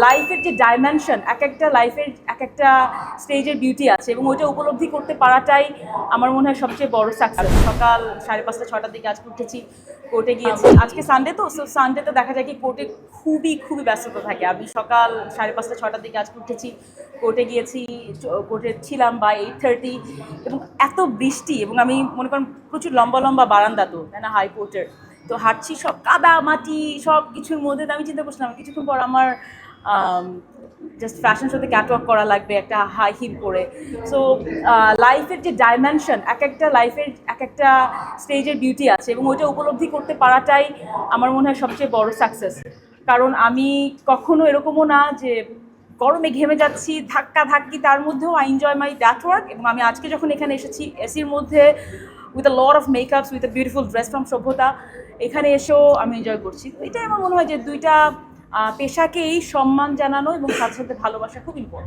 লাইফের যে ডাইমেনশন এক একটা লাইফের এক একটা স্টেজের বিউটি আছে এবং ওইটা উপলব্ধি করতে পারাটাই আমার মনে হয় সবচেয়ে বড় সাকসেস। সকাল 5:30 6টার দিকে আজকে উঠেছি, কোর্টে গিয়েছি। আজকে সানডে তো সানডেতে দেখা যায় কি কোর্টে খুবই ব্যস্ততা থাকে। আমি সকাল 5:30 6টার দিকে আজকে উঠেছি, কোর্টে গিয়েছি, কোর্টে ছিলাম বা 8:30 এবং এত বৃষ্টি এবং আমি মনে করেন প্রচুর লম্বা বারান্দা তো তাই না হাইকোর্টের, তো হাঁটছি সব কাদা মাটি সব কিছুর মধ্যে। আমি চিন্তা করছিলাম কিছুক্ষণ পর আমার জাস্ট ফ্যাশন শোতে ক্যাটওয়াক করা লাগবে একটা হাই হিল পরে। সো লাইফের যে ডাইমেনশন এক একটা লাইফের এক একটা স্টেজের বিউটি আছে এবং ওইটা উপলব্ধি করতে পারাটাই আমার মনে হয় সবচেয়ে বড় সাকসেস। কারণ আমি কখনো এরকমও না যে গরমে ঘেমে যাচ্ছি ধাক্কি, তার মধ্যেও I enjoy my that work. এবং আমি আজকে যখন এখানে এসেছি এসির মধ্যে with a lot of makeups with a beautiful dress from Sabhyata, এখানে এসেও আমি এনজয় করছি। এটাই আমার মনে হয় যে দুইটা পেশাকেই সম্মান জানানো এবং সাথে সাথে ভালোবাসা খুব ইম্পর্টেন্ট।